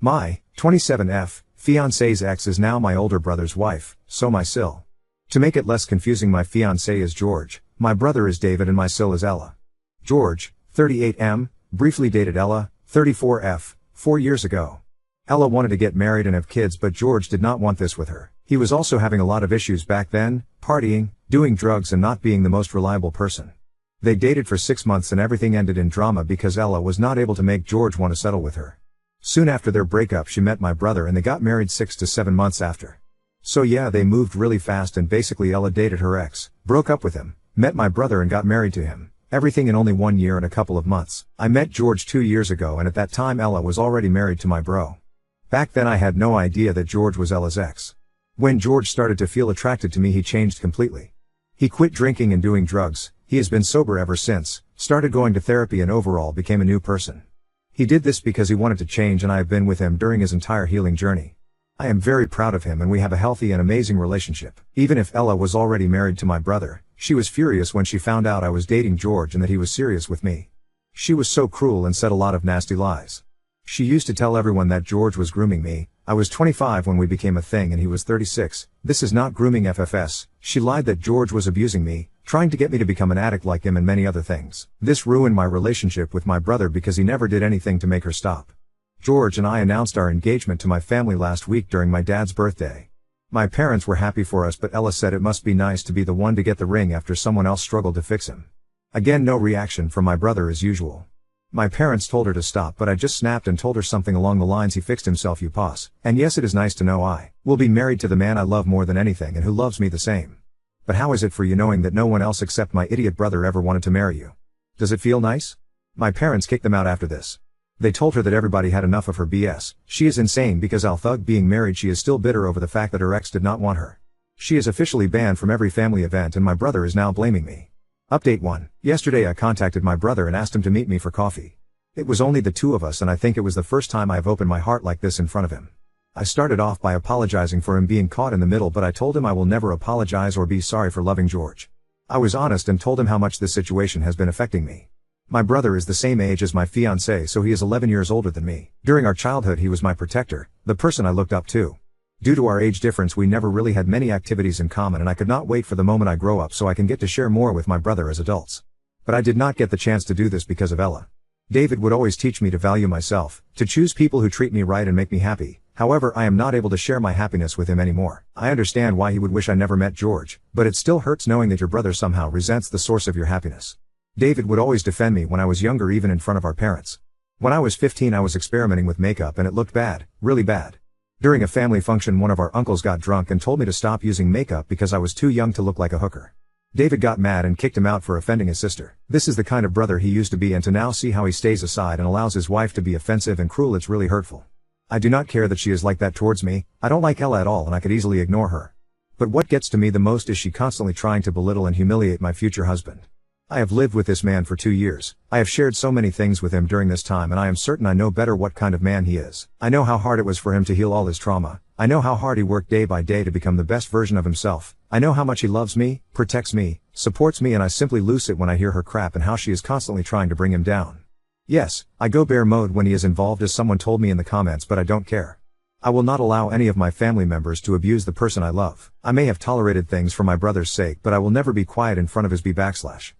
My 27F fiance's ex is now my older brother's wife, so my sil. To make it less confusing, my fiancé is George, my brother is David, and my sil is Ella. George, 38M, briefly dated Ella, 34F, 4 years ago. Ella wanted to get married and have kids, but George did not want this with her. He was also having a lot of issues back then, partying, doing drugs, and not being the most reliable person. They dated for 6 months and everything ended in drama because Ella was not able to make George want to settle with her. Soon after their breakup, she met my brother and they got married 6 to 7 months after. So yeah, they moved really fast, and basically Ella dated her ex, broke up with him, met my brother and got married to him. Everything in only 1 year and a couple of months. I met George 2 years ago, and at that time Ella was already married to my bro. Back then I had no idea that George was Ella's ex. When George started to feel attracted to me, he changed completely. He quit drinking and doing drugs, he has been sober ever since, started going to therapy, and overall became a new person. He did this because he wanted to change, and I have been with him during his entire healing journey. I am very proud of him, and we have a healthy and amazing relationship. Even if Ella was already married to my brother, she was furious when she found out I was dating George and that he was serious with me. She was so cruel and said a lot of nasty lies. She used to tell everyone that George was grooming me. I was 25 when we became a thing and he was 36. This is not grooming FFS. She lied that George was abusing me, trying to get me to become an addict like him, and many other things. This ruined my relationship with my brother because he never did anything to make her stop. George and I announced our engagement to my family last week during my dad's birthday. My parents were happy for us, but Ella said it must be nice to be the one to get the ring after someone else struggled to fix him. Again, no reaction from my brother as usual. My parents told her to stop, but I just snapped and told her something along the lines, he fixed himself, you pass. And yes, it is nice to know I will be married to the man I love more than anything and who loves me the same. But how is it for you knowing that no one else except my idiot brother ever wanted to marry you? Does it feel nice? My parents kicked them out after this. They told her that everybody had enough of her BS. She is insane because Al Thug being married, she is still bitter over the fact that her ex did not want her. She is officially banned from every family event, and my brother is now blaming me. Update 1. Yesterday I contacted my brother and asked him to meet me for coffee. It was only the two of us, and I think it was the first time I have opened my heart like this in front of him. I started off by apologizing for him being caught in the middle, but I told him I will never apologize or be sorry for loving George. I was honest and told him how much this situation has been affecting me. My brother is the same age as my fiancé, so he is 11 years older than me. During our childhood he was my protector, the person I looked up to. Due to our age difference we never really had many activities in common, and I could not wait for the moment I grow up so I can get to share more with my brother as adults. But I did not get the chance to do this because of Ella. David would always teach me to value myself, to choose people who treat me right and make me happy. However, I am not able to share my happiness with him anymore. I understand why he would wish I never met George, but it still hurts knowing that your brother somehow resents the source of your happiness. David would always defend me when I was younger, even in front of our parents. When I was 15 I was experimenting with makeup and it looked bad, really bad. During a family function one of our uncles got drunk and told me to stop using makeup because I was too young to look like a hooker. David got mad and kicked him out for offending his sister. This is the kind of brother he used to be, and to now see how he stays aside and allows his wife to be offensive and cruel, it's really hurtful. I do not care that she is like that towards me. I don't like Ella at all and I could easily ignore her. But what gets to me the most is she constantly trying to belittle and humiliate my future husband. I have lived with this man for 2 years. I have shared so many things with him during this time, and I am certain I know better what kind of man he is. I know how hard it was for him to heal all his trauma. I know how hard he worked day by day to become the best version of himself. I know how much he loves me, protects me, supports me, and I simply lose it when I hear her crap and how she is constantly trying to bring him down. Yes, I go bear mode when he is involved, as someone told me in the comments, but I don't care. I will not allow any of my family members to abuse the person I love. I may have tolerated things for my brother's sake, but I will never be quiet in front of his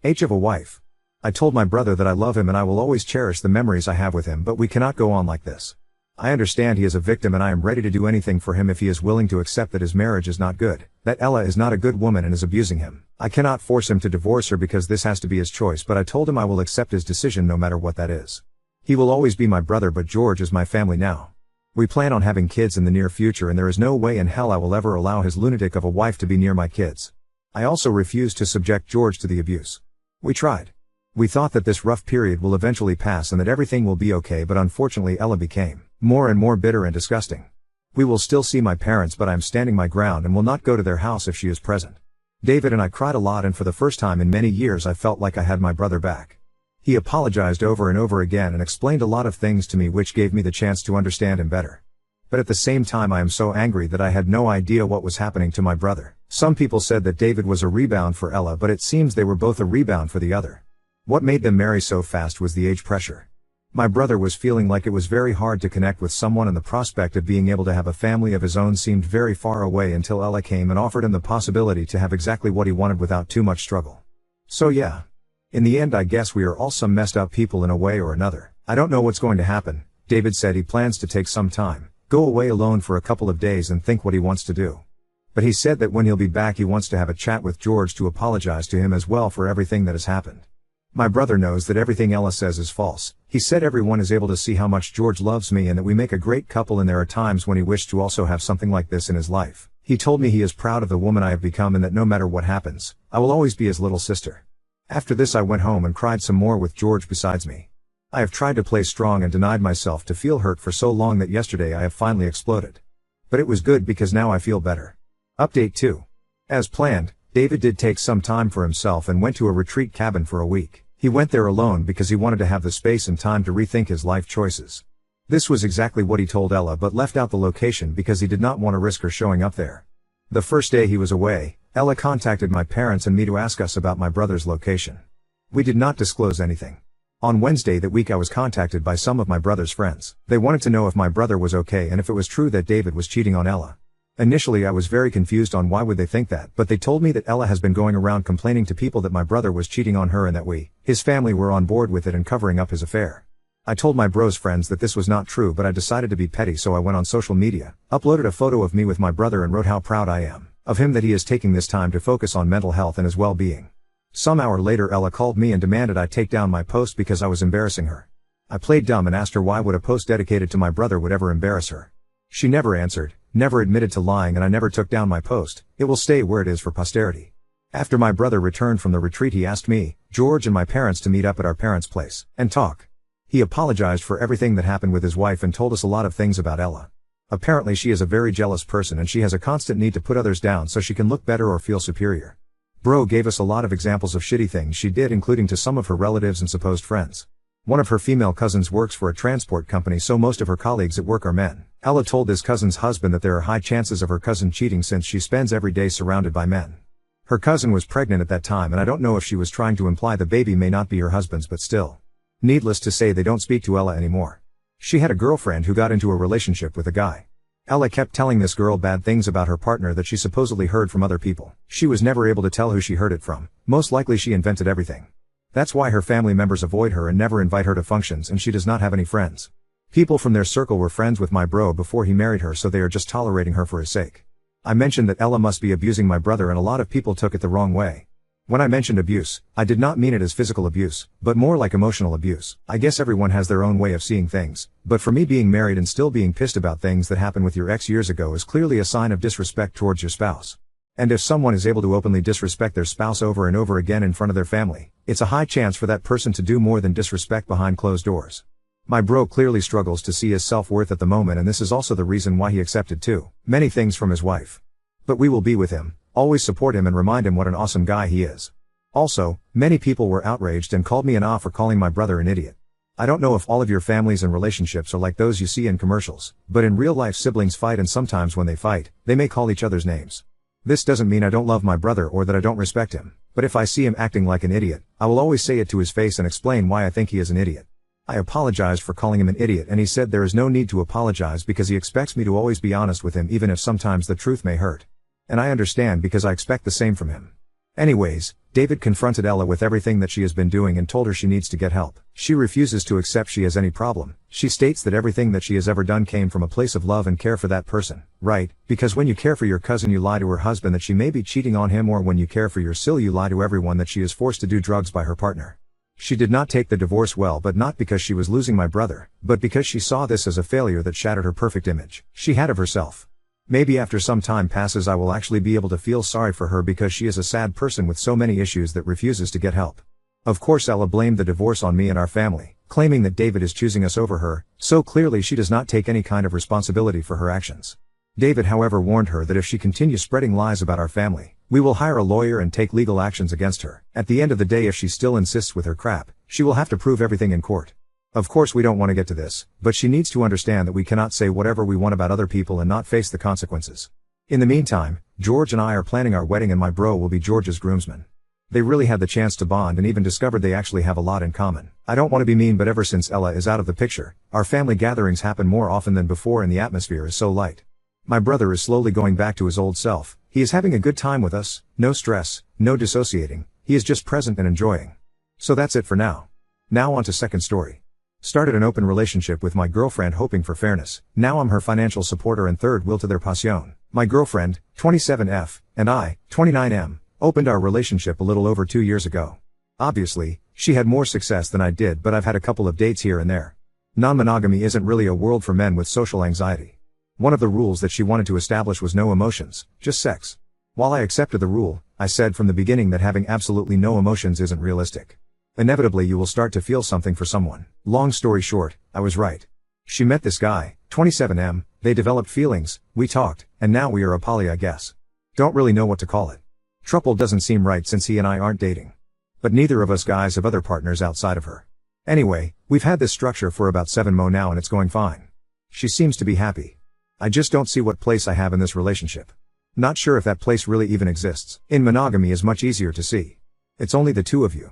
h of a wife. I told my brother that I love him and I will always cherish the memories I have with him, but we cannot go on like this. I understand he is a victim and I am ready to do anything for him if he is willing to accept that his marriage is not good, that Ella is not a good woman and is abusing him. I cannot force him to divorce her because this has to be his choice, but I told him I will accept his decision no matter what that is. He will always be my brother, but George is my family now. We plan on having kids in the near future and there is no way in hell I will ever allow his lunatic of a wife to be near my kids. I also refuse to subject George to the abuse. We tried. We thought that this rough period will eventually pass and that everything will be okay, but unfortunately Ella became more and more bitter and disgusting. We will still see my parents, but I am standing my ground and will not go to their house if she is present. David and I cried a lot, and for the first time in many years I felt like I had my brother back. He apologized over and over again and explained a lot of things to me which gave me the chance to understand him better. But at the same time I am so angry that I had no idea what was happening to my brother. Some people said that David was a rebound for Ella, but it seems they were both a rebound for the other. What made them marry so fast was the age pressure. My brother was feeling like it was very hard to connect with someone, and the prospect of being able to have a family of his own seemed very far away until Ella came and offered him the possibility to have exactly what he wanted without too much struggle. So yeah. In the end, I guess we are all some messed up people in a way or another. I don't know what's going to happen. David said he plans to take some time, go away alone for a couple of days and think what he wants to do. But he said that when he'll be back he wants to have a chat with George to apologize to him as well for everything that has happened. My brother knows that everything Ella says is false. He said everyone is able to see how much George loves me and that we make a great couple, and there are times when he wished to also have something like this in his life. He told me he is proud of the woman I have become and that no matter what happens, I will always be his little sister. After this I went home and cried some more with George besides me. I have tried to play strong and denied myself to feel hurt for so long that yesterday I have finally exploded. But it was good because now I feel better. Update 2. As planned, David did take some time for himself and went to a retreat cabin for a week. He went there alone because he wanted to have the space and time to rethink his life choices. This was exactly what he told Ella, but left out the location because he did not want to risk her showing up there. The first day he was away, Ella contacted my parents and me to ask us about my brother's location. We did not disclose anything. On Wednesday that week I was contacted by some of my brother's friends. They wanted to know if my brother was okay and if it was true that David was cheating on Ella. Initially I was very confused on why would they think that, but they told me that Ella has been going around complaining to people that my brother was cheating on her and that we, his family, were on board with it and covering up his affair. I told my bro's friends that this was not true, but I decided to be petty, so I went on social media, uploaded a photo of me with my brother and wrote how proud I am of him that he is taking this time to focus on mental health and his well-being. Some hour later Ella called me and demanded I take down my post because I was embarrassing her. I played dumb and asked her why would a post dedicated to my brother would ever embarrass her. She never answered, never admitted to lying, and I never took down my post. It will stay where it is for posterity. After my brother returned from the retreat he asked me, George, and my parents to meet up at our parents' place and talk. He apologized for everything that happened with his wife and told us a lot of things about Ella. Apparently she is a very jealous person and she has a constant need to put others down so she can look better or feel superior. Bro gave us a lot of examples of shitty things she did, including to some of her relatives and supposed friends. One of her female cousins works for a transport company, so most of her colleagues at work are men. Ella told this cousin's husband that there are high chances of her cousin cheating since she spends every day surrounded by men. Her cousin was pregnant at that time, and I don't know if she was trying to imply the baby may not be her husband's, but still. Needless to say, they don't speak to Ella anymore. She had a girlfriend who got into a relationship with a guy. Ella kept telling this girl bad things about her partner that she supposedly heard from other people. She was never able to tell who she heard it from. Most likely she invented everything. That's why her family members avoid her and never invite her to functions, and she does not have any friends. People from their circle were friends with my bro before he married her, so they are just tolerating her for his sake. I mentioned that Ella must be abusing my brother, and a lot of people took it the wrong way. When I mentioned abuse, I did not mean it as physical abuse, but more like emotional abuse. I guess everyone has their own way of seeing things, but for me, being married and still being pissed about things that happened with your ex years ago is clearly a sign of disrespect towards your spouse. And if someone is able to openly disrespect their spouse over and over again in front of their family, it's a high chance for that person to do more than disrespect behind closed doors. My bro clearly struggles to see his self-worth at the moment, and this is also the reason why he accepted too many things from his wife. But we will be with him, always support him, and remind him what an awesome guy he is. Also, many people were outraged and called me an off for calling my brother an idiot. I don't know if all of your families and relationships are like those you see in commercials, but in real life siblings fight, and sometimes when they fight, they may call each other's names. This doesn't mean I don't love my brother or that I don't respect him, but if I see him acting like an idiot, I will always say it to his face and explain why I think he is an idiot. I apologized for calling him an idiot, and he said there is no need to apologize because he expects me to always be honest with him, even if sometimes the truth may hurt. And I understand because I expect the same from him. Anyways, David confronted Ella with everything that she has been doing and told her she needs to get help. She refuses to accept she has any problem. She states that everything that she has ever done came from a place of love and care for that person, right? Because when you care for your cousin, you lie to her husband that she may be cheating on him, or when you care for your sil, you lie to everyone that she is forced to do drugs by her partner. She did not take the divorce well, but not because she was losing my brother, but because she saw this as a failure that shattered her perfect image she had of herself. Maybe after some time passes I will actually be able to feel sorry for her because she is a sad person with so many issues that refuses to get help. Of course Ella blamed the divorce on me and our family, claiming that David is choosing us over her, so clearly she does not take any kind of responsibility for her actions. David however warned her that if she continues spreading lies about our family, we will hire a lawyer and take legal actions against her. At the end of the day, if she still insists with her crap, she will have to prove everything in court. Of course we don't want to get to this, but she needs to understand that we cannot say whatever we want about other people and not face the consequences. In the meantime, George and I are planning our wedding, and my bro will be George's groomsman. They really had the chance to bond and even discovered they actually have a lot in common. I don't want to be mean, but ever since Ella is out of the picture, our family gatherings happen more often than before and the atmosphere is so light. My brother is slowly going back to his old self. He is having a good time with us, no stress, no dissociating, he is just present and enjoying. So that's it for now. Now on to second story. Started an open relationship with my girlfriend hoping for fairness. Now I'm her financial supporter and third wheel to their passion. My girlfriend, 27F, and I, 29M, opened our relationship a little over 2 years ago. Obviously, she had more success than I did, but I've had a couple of dates here and there. Non-monogamy isn't really a world for men with social anxiety. One of the rules that she wanted to establish was no emotions, just sex. While I accepted the rule, I said from the beginning that having absolutely no emotions isn't realistic. Inevitably you will start to feel something for someone. Long story short, I was right. She met this guy, 27M, they developed feelings, we talked, and now we are a poly, I guess. Don't really know what to call it. Trouble doesn't seem right since he and I aren't dating. But neither of us guys have other partners outside of her. Anyway, we've had this structure for about 7 months now and it's going fine. She seems to be happy. I just don't see what place I have in this relationship. Not sure if that place really even exists. In monogamy is much easier to see. It's only the two of you.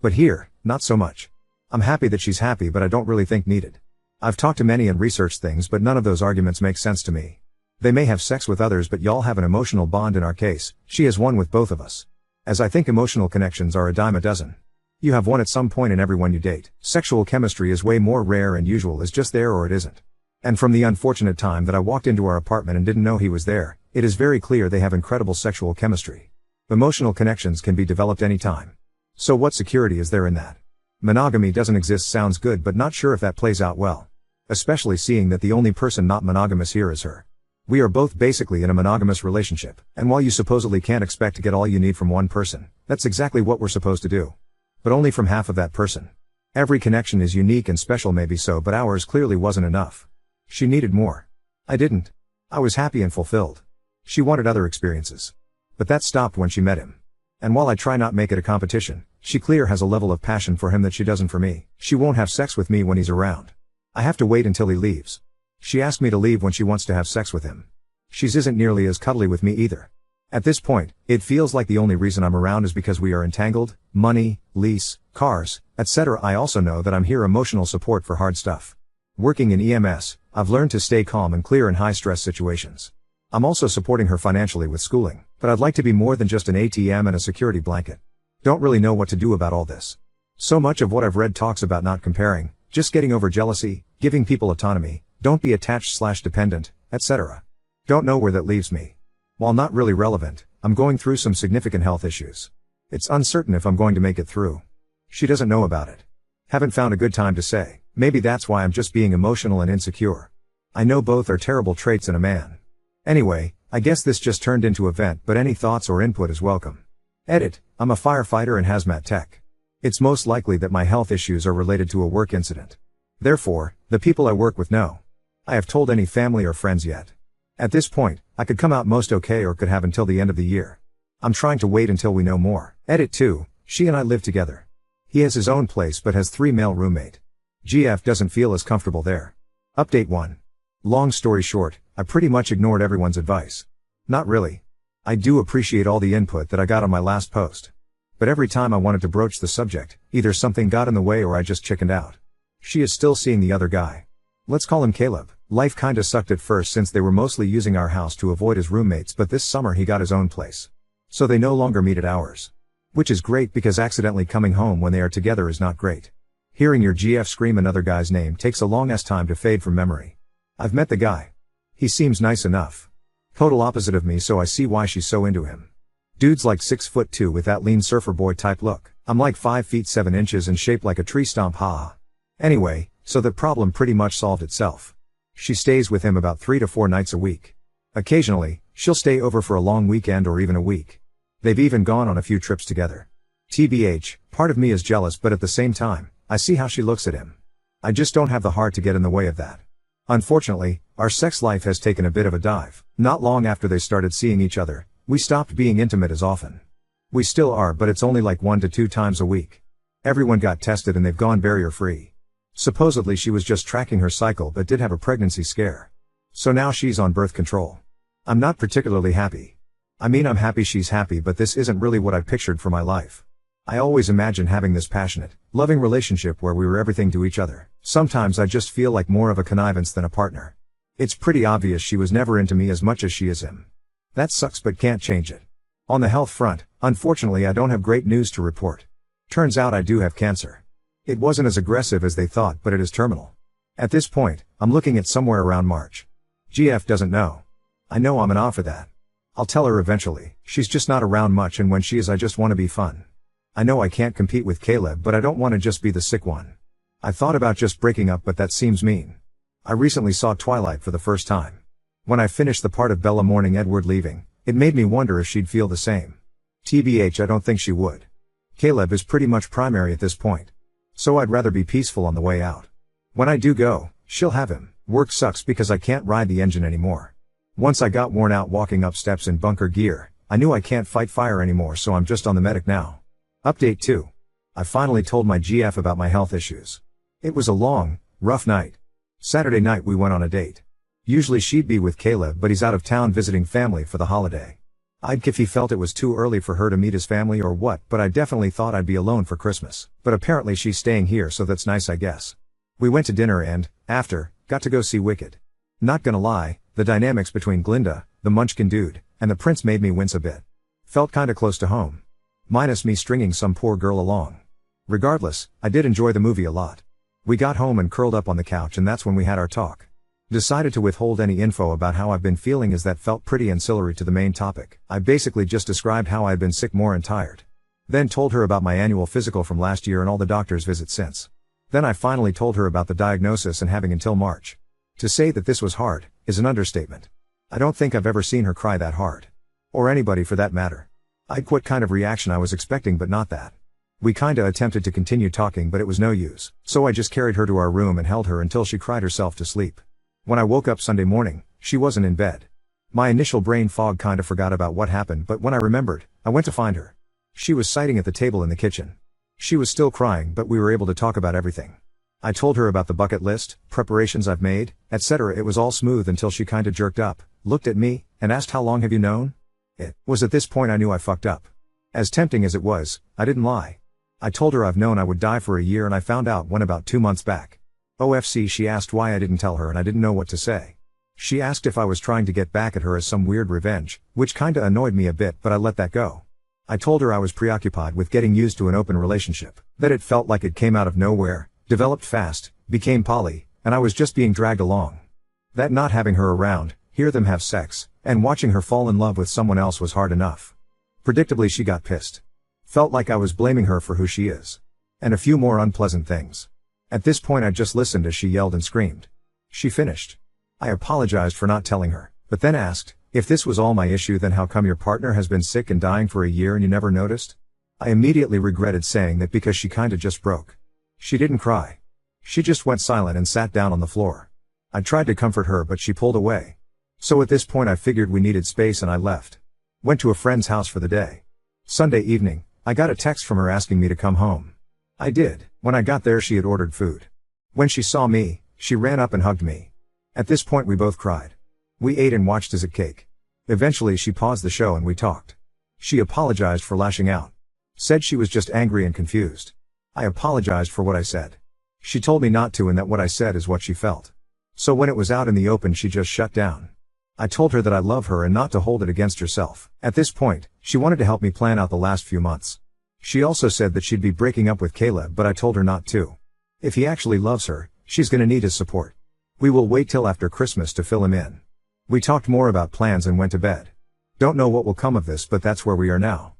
But here, not so much. I'm happy that she's happy, but I don't really think needed. I've talked to many and researched things, but none of those arguments make sense to me. They may have sex with others, but y'all have an emotional bond. In our case, she has one with both of us. As I think emotional connections are a dime a dozen. You have one at some point in everyone you date. Sexual chemistry is way more rare and usual is just there or it isn't. And from the unfortunate time that I walked into our apartment and didn't know he was there, it is very clear they have incredible sexual chemistry. Emotional connections can be developed anytime. So what security is there in that? Monogamy doesn't exist sounds good, but not sure if that plays out well. Especially seeing that the only person not monogamous here is her. We are both basically in a monogamous relationship, and while you supposedly can't expect to get all you need from one person, that's exactly what we're supposed to do. But only from half of that person. Every connection is unique and special, maybe so, but ours clearly wasn't enough. She needed more. I didn't. I was happy and fulfilled. She wanted other experiences. But that stopped when she met him. And while I try not make it a competition, she clear has a level of passion for him that she doesn't for me. She won't have sex with me when he's around. I have to wait until he leaves. She asked me to leave when she wants to have sex with him. She's isn't nearly as cuddly with me either. At this point, it feels like the only reason I'm around is because we are entangled, money, lease, cars, etc. I also know that I'm here emotional support for hard stuff. Working in EMS, I've learned to stay calm and clear in high stress situations. I'm also supporting her financially with schooling, but I'd like to be more than just an ATM and a security blanket. Don't really know what to do about all this. So much of what I've read talks about not comparing, just getting over jealousy, giving people autonomy, don't be attached/dependent, etc. Don't know where that leaves me. While not really relevant, I'm going through some significant health issues. It's uncertain if I'm going to make it through. She doesn't know about it. Haven't found a good time to say. Maybe that's why I'm just being emotional and insecure. I know both are terrible traits in a man. Anyway, I guess this just turned into a vent, but any thoughts or input is welcome. Edit, I'm a firefighter and hazmat tech. It's most likely that my health issues are related to a work incident. Therefore, the people I work with know. I have told any family or friends yet. At this point, I could come out most okay or could have until the end of the year. I'm trying to wait until we know more. Edit 2, she and I live together. He has his own place but has 3 male roommate. GF doesn't feel as comfortable there. Update 1. Long story short, I pretty much ignored everyone's advice. Not really. I do appreciate all the input that I got on my last post. But every time I wanted to broach the subject, either something got in the way or I just chickened out. She is still seeing the other guy. Let's call him Caleb. Life kinda sucked at first since they were mostly using our house to avoid his roommates, but this summer he got his own place. So they no longer meet at ours. Which is great because accidentally coming home when they are together is not great. Hearing your GF scream another guy's name takes a long ass time to fade from memory. I've met the guy. He seems nice enough. Total opposite of me, so I see why she's so into him. Dude's like 6'2" with that lean surfer boy type look. I'm like 5 feet 7 inches and shaped like a tree stump, haha. Anyway, so the problem pretty much solved itself. She stays with him about 3 to 4 nights a week. Occasionally, she'll stay over for a long weekend or even a week. They've even gone on a few trips together. TBH, part of me is jealous, but at the same time, I see how she looks at him. I just don't have the heart to get in the way of that. Unfortunately, our sex life has taken a bit of a dive. Not long after they started seeing each other, we stopped being intimate as often. We still are, but it's only like 1 to 2 times a week. Everyone got tested and they've gone barrier-free. Supposedly she was just tracking her cycle but did have a pregnancy scare. So now she's on birth control. I'm not particularly happy. I mean, I'm happy she's happy, but this isn't really what I pictured for my life. I always imagined having this passionate, loving relationship where we were everything to each other. Sometimes I just feel like more of a connivance than a partner. It's pretty obvious she was never into me as much as she is him. That sucks but can't change it. On the health front, unfortunately I don't have great news to report. Turns out I do have cancer. It wasn't as aggressive as they thought, but it is terminal. At this point, I'm looking at somewhere around March. GF doesn't know. I know I'm an off for that. I'll tell her eventually. She's just not around much, and when she is I just want to be fun. I know I can't compete with Caleb, but I don't want to just be the sick one. I thought about just breaking up, but that seems mean. I recently saw Twilight for the first time. When I finished the part of Bella mourning Edward leaving, it made me wonder if she'd feel the same. TBH, I don't think she would. Caleb is pretty much primary at this point. So I'd rather be peaceful on the way out. When I do go, she'll have him. Work sucks because I can't ride the engine anymore. Once I got worn out walking up steps in bunker gear, I knew I can't fight fire anymore, so I'm just on the medic now. Update 2. I finally told my GF about my health issues. It was a long, rough night. Saturday night we went on a date. Usually she'd be with Caleb, but he's out of town visiting family for the holiday. If he felt it was too early for her to meet his family or what, but I definitely thought I'd be alone for Christmas. But apparently she's staying here, so that's nice, I guess. We went to dinner and, after, got to go see Wicked. Not gonna lie, the dynamics between Glinda, the munchkin dude, and the prince made me wince a bit. Felt kinda close to home. Minus me stringing some poor girl along. Regardless, I did enjoy the movie a lot. We got home and curled up on the couch, and that's when we had our talk. Decided to withhold any info about how I've been feeling, as that felt pretty ancillary to the main topic. I basically just described how I'd been sick more and tired. Then told her about my annual physical from last year and all the doctor's visits since. Then I finally told her about the diagnosis and having until March. To say that this was hard, is an understatement. I don't think I've ever seen her cry that hard. Or anybody for that matter. I'd what kind of reaction I was expecting, but not that. We kinda attempted to continue talking, but it was no use, so I just carried her to our room and held her until she cried herself to sleep. When I woke up Sunday morning, she wasn't in bed. My initial brain fog kinda forgot about what happened, but when I remembered, I went to find her. She was sitting at the table in the kitchen. She was still crying, but we were able to talk about everything. I told her about the bucket list, preparations I've made, etc. It was all smooth until she kinda jerked up, looked at me, and asked, "How long have you known?" It was at this point I knew I fucked up. As tempting as it was, I didn't lie. I told her I've known I would die for a year, and I found out when about 2 months back. OFC, she asked why I didn't tell her, and I didn't know what to say. She asked if I was trying to get back at her as some weird revenge, which kinda annoyed me a bit, but I let that go. I told her I was preoccupied with getting used to an open relationship, that it felt like it came out of nowhere, developed fast, became poly, and I was just being dragged along. That not having her around, hear them have sex, and watching her fall in love with someone else was hard enough. Predictably she got pissed. Felt like I was blaming her for who she is. And a few more unpleasant things. At this point I just listened as she yelled and screamed. She finished. I apologized for not telling her, but then asked, if this was all my issue, then how come your partner has been sick and dying for a year and you never noticed? I immediately regretted saying that because she kinda just broke. She didn't cry. She just went silent and sat down on the floor. I tried to comfort her, but she pulled away. So at this point I figured we needed space and I left. Went to a friend's house for the day. Sunday evening, I got a text from her asking me to come home. I did. When I got there she had ordered food. When she saw me, she ran up and hugged me. At this point we both cried. We ate and watched as it cake. Eventually she paused the show and we talked. She apologized for lashing out. Said she was just angry and confused. I apologized for what I said. She told me not to, and that what I said is what she felt. So when it was out in the open she just shut down. I told her that I love her and not to hold it against herself. At this point, she wanted to help me plan out the last few months. She also said that she'd be breaking up with Caleb, but I told her not to. If he actually loves her, she's gonna need his support. We will wait till after Christmas to fill him in. We talked more about plans and went to bed. Don't know what will come of this, but that's where we are now.